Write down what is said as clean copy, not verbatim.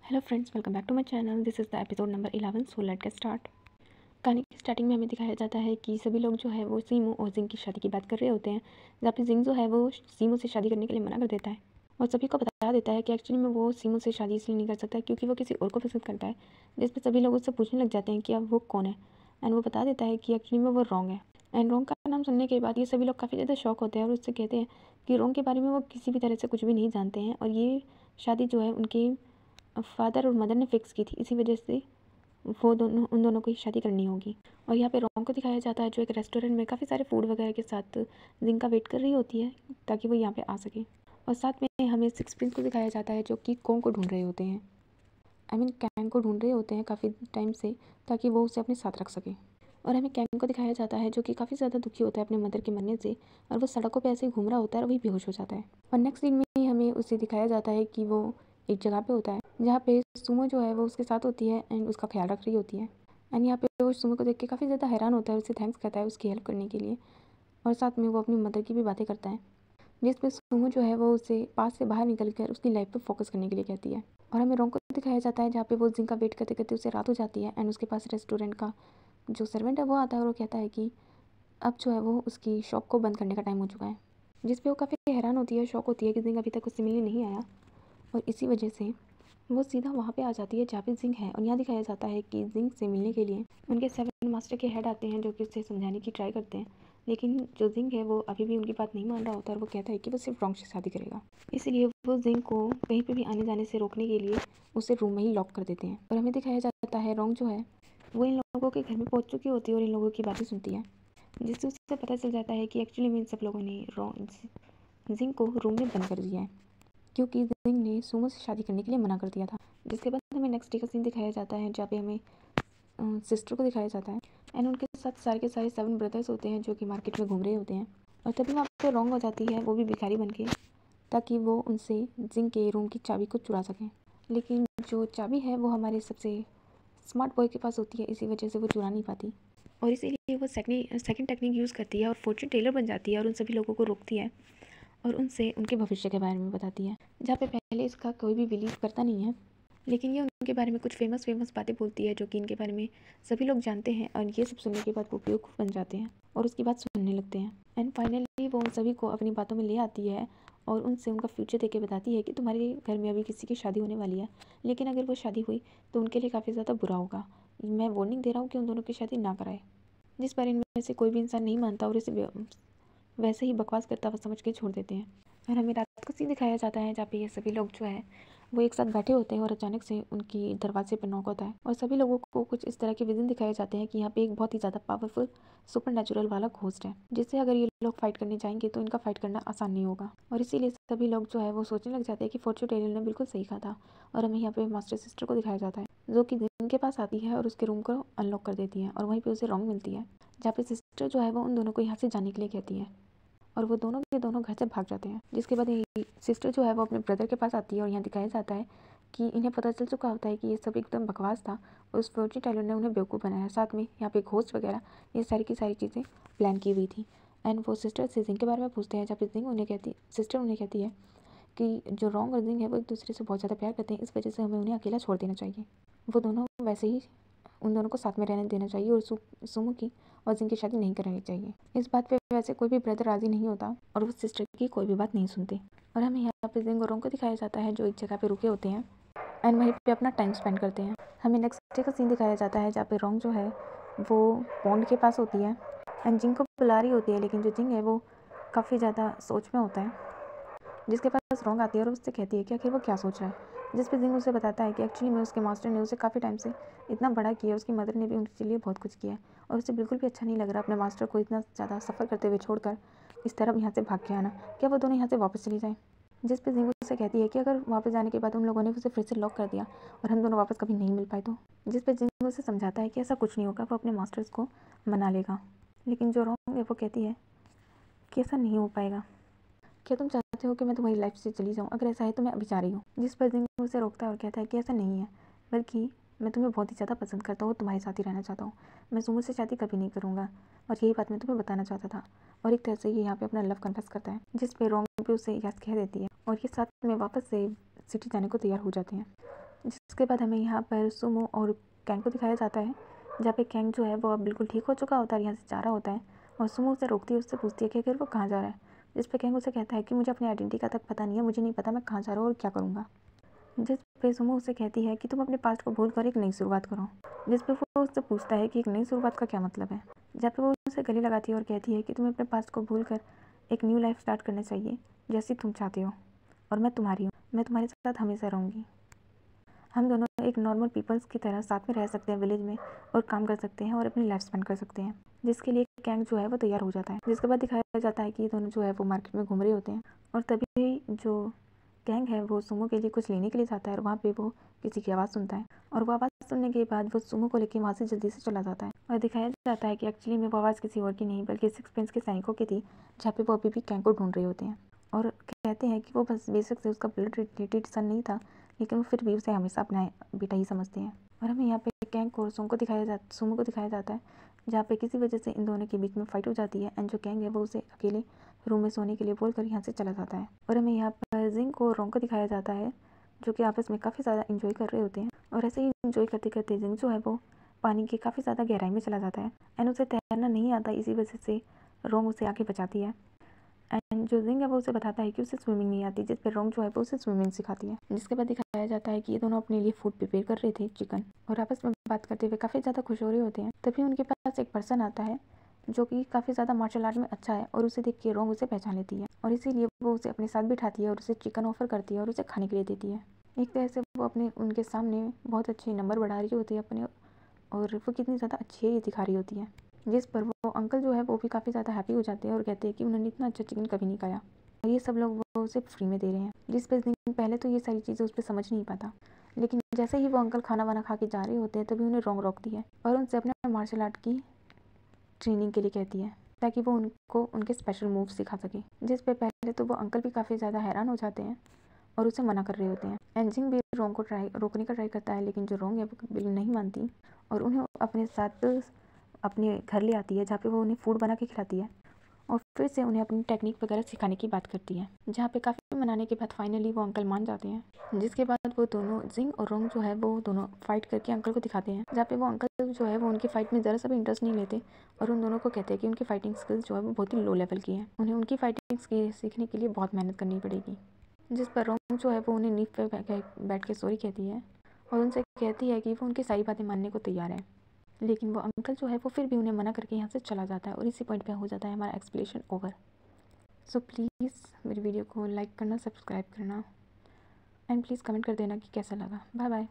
Hello friends, welcome back to my channel. This is the episode number 11। So let get start. कहानी की starting में हमें दिखाया जाता है कि सभी लोग जो है वो सीमो और जिंग की शादी की बात कर रहे होते हैं, जहाँ पे जिंग जो है वो सीमो से शादी करने के लिए मना कर देता है और सभी को बता देता है कि एक्चुअली में वो सीमो से शादी इसलिए नहीं कर सकता क्योंकि वो किसी और को पसंद करता है। जिस पर सभी लोग उससे पूछने लग जाते हैं कि अब वो कौन है, एंड वो बता देता है कि एक्चुअली में वो रोंग है। एंड रोंग का नाम सुनने के बाद ये सभी लोग काफ़ी ज़्यादा शॉक होते हैं और उससे कहते हैं कि रोंग के बारे में वो किसी भी तरह से कुछ भी नहीं जानते हैं और ये शादी जो है उनके फादर और मदर ने फिक्स की थी, इसी वजह से वो दोनों उन दोनों को ही शादी करनी होगी। और यहाँ पे रोंग को दिखाया जाता है जो एक रेस्टोरेंट में काफ़ी सारे फूड वगैरह के साथ जिंग का वेट कर रही होती है ताकि वो यहाँ पे आ सके। और साथ में हमें सिक्स प्रिंस को दिखाया जाता है जो कि कोंग को ढूंढ रहे होते हैं, कैंग को ढूंढ रहे होते हैं काफ़ी टाइम से, ताकि वो उसे अपने साथ रख सके। और हमें कैंग को दिखाया जाता है जो कि काफ़ी ज़्यादा दुखी होता है अपने मदर के मरने से, और वो सड़कों पे ऐसे ही घूम रहा होता है और वही बेहोश हो जाता है। और नेक्स्ट सीन में ही हमें उसे दिखाया जाता है कि वो एक जगह पे होता है जहाँ पे सुमो जो है वो उसके साथ होती है एंड उसका ख्याल रख रही होती है। एंड यहाँ पे वो सुमो को देख के काफ़ी ज़्यादा हैरान होता है, उसे थैंक्स कहता है उसकी हेल्प करने के लिए, और साथ में वो अपनी मदर की भी बातें करता है, जिसपे सुमो जो है वो उसे पास से बाहर निकल कर उसकी लाइफ पे फोकस करने के लिए कहती है। और हमें रोंग को दिखाया जाता है जहाँ पे वो जिंग का वेट करते करते उसे रात हो जाती है एंड उसके पास रेस्टोरेंट का जो सर्वेंट है वो आता है और वो कहता है कि अब जो है वो उसकी शॉप को बंद करने का टाइम हो चुका है, जिस पे वो काफ़ी हैरान होती है, शॉक होती है कि जिंग अभी तक उससे मिलने नहीं आया। और इसी वजह से वो सीधा वहाँ पे आ जाती है जहाँ पे जिंग है, और यहाँ दिखाया जाता है कि जिंग से मिलने के लिए उनके 7 मास्टर के हेड आते हैं जो कि उसे समझाने की ट्राई करते हैं, लेकिन जो जिंग है वो अभी भी उनकी बात नहीं मान रहा होता और वो कहता है कि वो सिर्फ रोंग से शादी करेगा। इसीलिए वो जिंग को कहीं पे भी आने जाने से रोकने के लिए उसे रूम में ही लॉक कर देते हैं। और हमें दिखाया जाता है रोंग जो है वो इन लोगों के घर में पहुँच चुकी होती है और इन लोगों की बातें सुनती है, जिससे उसे पता चल जाता है कि एक्चुअली में इन सब लोगों ने जिंग को रूम में बंद कर दिया है क्योंकि जिंग ने सुमो से शादी करने के लिए मना कर दिया था। जिसके बाद हमें नेक्स्ट डे का सीन दिखाया जाता है जहाँ पे हमें सिस्टर को दिखाया जाता है एंड उनके साथ सारे के सारे 7 ब्रदर्स होते हैं जो कि मार्केट में घूम रहे होते हैं। और तभी वहाँ पे रोंग हो जाती है, वो भी भिखारी बन के, ताकि वो उनसे जिंग के रूम की चाबी को चुरा सकें। लेकिन जो चाबी है वो हमारे सबसे स्मार्ट बॉय के पास होती है, इसी वजह से वो चुरा नहीं पाती और इसीलिए वो सेकंड टेक्निक यूज़ करती है और फॉर्चून टेलर बन जाती है और उन सभी लोगों को रोकती है और उनसे उनके भविष्य के बारे में बताती है, जहाँ पे पहले इसका कोई भी बिलीव करता नहीं है, लेकिन ये उनके बारे में कुछ फेमस बातें बोलती है जो कि इनके बारे में सभी लोग जानते हैं। और ये सब सुनने के बाद वो बेवकूफ़ बन जाते हैं और उसकी बात सुनने लगते हैं। एंड फाइनली वो उन सभी को अपनी बातों में ले आती है और उनसे उनका फ्यूचर देके बताती है कि तुम्हारे घर में अभी किसी की शादी होने वाली है, लेकिन अगर वो शादी हुई तो उनके लिए काफ़ी ज़्यादा बुरा होगा। मैं वार्निंग दे रहा हूँ कि उन दोनों की शादी ना कराए। जिस पर इनमें से कोई भी इंसान नहीं मानता और इसे वैसे ही बकवास करता हुआ समझ के छोड़ देते हैं। और हमें रात को सीन दिखाया जाता है जहाँ पे ये सभी लोग जो है वो एक साथ बैठे होते हैं और अचानक से उनकी दरवाजे पर नॉक होता है और सभी लोगों को कुछ इस तरह के विजन दिखाए जाते हैं कि यहाँ पे एक बहुत ही ज़्यादा पावरफुल सुपर नेचुरल वाला घोस्ट है, जिससे अगर ये लोग फाइट करने जाएंगे तो इनका फाइट करना आसान नहीं होगा। और इसीलिए सभी लोग जो है वो सोचने लग जाते हैं कि फॉर्चून टेलर ने बिल्कुल सही कहा था। और हमें यहाँ पे मास्टर सिस्टर को दिखाया जाता है जो कि जिनके पास आती है और उसके रूम को अनलॉक कर देती है और वहीं पर उसे रोंग मिलती है, जहाँ पे सिस्टर जो है वो उन दोनों को यहाँ से जाने के लिए कहती है और वो दोनों के दोनों घर से भाग जाते हैं। जिसके बाद सिस्टर जो है वो अपने ब्रदर के पास आती है और यहाँ दिखाया जाता है कि इन्हें पता चल चुका होता है कि ये सब एकदम बकवास था और उस फॉर्चून टेलर ने उन्हें बेवकूफ़ बनाया, साथ में यहाँ पे घोस्ट वगैरह ये सारी की सारी चीज़ें प्लान की हुई थी। एंड वो सिस्टर से जिंग के बारे में पूछते हैं, जहाँ पे सिस्टर उन्हें कहती है कि जो रोंग और जिंग है वो एक दूसरे से बहुत ज़्यादा प्यार करते हैं, इस वजह से हमें उन्हें अकेला छोड़ देना चाहिए। वो दोनों वैसे ही उन दोनों को साथ में रहने देना चाहिए और सुमो की और जिंग की शादी नहीं करानी चाहिए। इस बात पे वैसे कोई भी ब्रदर राजी नहीं होता और वो सिस्टर की कोई भी बात नहीं सुनते। और हमें यहाँ पे जिंग और रोंग को दिखाया जाता है जो एक जगह पे रुके होते हैं एंड वहीं पे अपना टाइम स्पेंड करते हैं। हमें नेक्स्ट डे का सीन दिखाया जाता है जहाँ पे रोंग जो है वो पॉन्ड के पास होती है एंड जिंग को बुला रही होती है, लेकिन जो जिंग है वो काफ़ी ज़्यादा सोच में होता है, जिसके पास रोंग आती है और उससे कहती है कि आखिर वो क्या सोच रहा है। जिस पे जिंग उसे बताता है कि एक्चुअली में उसके मास्टर ने उसे काफ़ी टाइम से इतना बड़ा किया, उसकी मदर ने भी उनके लिए बहुत कुछ किया और उसे बिल्कुल भी अच्छा नहीं लग रहा अपने मास्टर को इतना ज़्यादा सफ़र करते हुए छोड़कर इस तरफ यहाँ से भाग के आना, क्या वो दोनों यहाँ से वापस चली जाएँ। जिस पे जिंग उसे कहती है कि अगर वापस जाने के बाद उन लोगों ने उसे फिर से लॉक कर दिया और हम दोनों वापस कभी नहीं मिल पाए तो। जिस पे जिंग उसे समझाता है कि ऐसा कुछ नहीं होगा, वो अपने मास्टर्स को मना लेगा। लेकिन जो रोंग है वो कहती है कि ऐसा नहीं हो पाएगा, क्या तुम चाहते हो कि मैं तुम्हारी लाइफ से चली जाऊँ? अगर ऐसा है तो मैं अभी जा रही हूँ। जिस पर जिंग उसे रोकता है और कहता है कि ऐसा नहीं है, बल्कि मैं तुम्हें बहुत ही ज़्यादा पसंद करता हूँ, तुम्हारे साथ ही रहना चाहता हूँ, मैं सुमो से शादी कभी नहीं करूँगा और यही बात मैं तुम्हें बताना चाहता था। और एक तरह से ये यहाँ पे अपना लव कन्फेस करता है, जिस पे रोंग भी उसे यस कह देती है और ये साथ में वापस से सिटी जाने को तैयार हो जाते हैं। जिसके बाद हमें यहाँ पर सुमो और कैंग को दिखाया जाता है, जहाँ पे कैंग जो है वो अब बिल्कुल ठीक हो चुका होता है, यहाँ से जा रहा होता है और सुमो उसे रोकती है, उससे पूछती है कि अगर वो कहाँ जा रहा है। जिस पे कैंग उसे कहता है कि मुझे अपनी आइडेंटिटी का तक पता नहीं है, मुझे नहीं पता मैं कहाँ जा रहा हूँ और क्या करूँगा। जिस पे सुमो उसे कहती है कि तुम अपने पास्ट को भूल कर एक नई शुरुआत करो। जिस पे वो उससे पूछता है कि एक नई शुरुआत का क्या मतलब है, जहाँ पे वो उसे गले लगाती है और कहती है कि तुम्हें अपने पास्ट को भूल कर एक न्यू लाइफ स्टार्ट करना चाहिए जैसी तुम चाहते हो, और मैं तुम्हारी हूँ, मैं तुम्हारे साथ हमेशा रहूँगी। हम दोनों एक नॉर्मल पीपल्स की तरह साथ में रह सकते हैं विलेज में, और काम कर सकते हैं और अपनी लाइफ स्पेंड कर सकते हैं। जिसके लिए कैंग जो है वो तैयार हो जाता है। जिसके बाद दिखाया जाता है कि ये दोनों जो है वो मार्केट में घूम रहे होते हैं, और तभी जो कैंग है वो सुमो के लिए कुछ लेने के लिए जाता है और वहाँ पे वो किसी की आवाज़ सुनता है, और वो आवाज़ सुनने के बाद वो सुमो को लेकर वहाँ से जल्दी से चला जाता है। और दिखाया जाता है कि एक्चुअली में वो आवाज़ किसी और की नहीं बल्कि सिक्स प्रिंस के सैनिकों की थी, जहाँ पे वो अभी भी कैंग को ढूंढ रहे होते हैं, और कहते हैं कि वो बस बेशक से उसका ब्लड रिलेटेड सन नहीं था, लेकिन वो फिर भी उसे हमेशा अपना बेटा ही समझते हैं। और हमें यहाँ पे कैंग को और सुमो को दिखाया जाता है, जहाँ पे किसी वजह से इन दोनों के बीच में फाइट हो जाती है, एंड जो कैंग है वो उसे अकेले रूम में सोने के लिए बोलकर यहाँ से चला जाता है। और हमें यहाँ पर जिंग और रोंग को दिखाया जाता है, जो कि आपस में काफ़ी ज़्यादा इंजॉय कर रहे होते हैं, और ऐसे ही इंजॉय करते करते जिंग जो है वो पानी की काफ़ी ज़्यादा गहराई में चला जाता है, एंड उसे तैरना नहीं आता, इसी वजह से रोंग उसे आगे बचाती है। एंड जो जिंग है वो उसे बताता है कि उसे स्विमिंग नहीं आती, जिस पर रोंग जो है वो उसे स्विमिंग सिखाती है। जिसके बाद दिखाया जाता है कि ये दोनों अपने लिए फूड प्रिपेयर कर रहे थे, चिकन, और आपस में बात करते हुए काफ़ी ज़्यादा खुश हो रहे होते हैं। तभी उनके पास एक पर्सन आता है जो कि काफ़ी ज़्यादा मार्शल आर्ट में अच्छा है, और उसे देख के रोंग उसे पहचान लेती है, और इसीलिए वो उसे अपने साथ बिठाती है और उसे चिकन ऑफर करती है और उसे खाने के लिए देती है। एक तरह से वो अपने उनके सामने बहुत अच्छे नंबर बढ़ा रही होती है अपने, और वो कितनी ज़्यादा अच्छी है ये दिखा रही होती है। जिस पर वो अंकल जो है वो भी काफ़ी ज़्यादा हैप्पी हो जाते हैं और कहते हैं कि उन्होंने इतना अच्छा चिकन कभी नहीं खाया, और ये सब लोग वो उसे फ्री में दे रहे हैं। जिस पर पहले तो ये सारी चीज़ें उस पर समझ नहीं पाता, लेकिन जैसे ही वो अंकल खाना वाना खा के जा रहे होते हैं तभी उन्हें रोंग रोकती है और उनसे अपने मार्शल आर्ट की ट्रेनिंग के लिए कहती है, ताकि वो उनको उनके स्पेशल मूव सिखा सके। जिस पे पहले तो वो अंकल भी काफ़ी ज़्यादा हैरान हो जाते हैं और उसे मना कर रहे होते हैं। एंजिंग भी रोंग को रोकने का ट्राई करता है, लेकिन जो रोंग है वो बिल्कुल नहीं मानती और उन्हें अपने साथ अपने घर ले आती है, जहाँ पे वो उन्हें फूड बना के खिलाती है और फिर से उन्हें अपनी टेक्निक वगैरह सिखाने की बात करती है, जहाँ पे काफ़ी मनाने के बाद फाइनली वो अंकल मान जाते हैं। जिसके बाद वो दोनों जिंग और रोंग जो है वो दोनों फाइट करके अंकल को दिखाते हैं, जहाँ पे वो अंकल जो है वो उनकी फाइट में ज़रा सा भी इंटरेस्ट नहीं लेते और उन दोनों को कहते हैं कि उनकी फाइटिंग स्किल्स जो है वो बहुत ही लो लेवल की है, उन्हें उनकी फाइटिंग स्किल्स सीखने के लिए बहुत मेहनत करनी पड़ेगी। जिस पर रोंग जो है वो उन्हें नींव पे बैठ के सॉरी कहती है और उनसे कहती है कि वो उनकी सारी बातें मानने को तैयार है, लेकिन वो अंकल जो है वो फिर भी उन्हें मना करके यहाँ से चला जाता है और इसी पॉइंट पे हो जाता है हमारा एक्सप्लेनेशन ओवर। सो प्लीज़ मेरी वीडियो को लाइक करना, सब्सक्राइब करना, एंड प्लीज़ कमेंट कर देना कि कैसा लगा। Bye bye.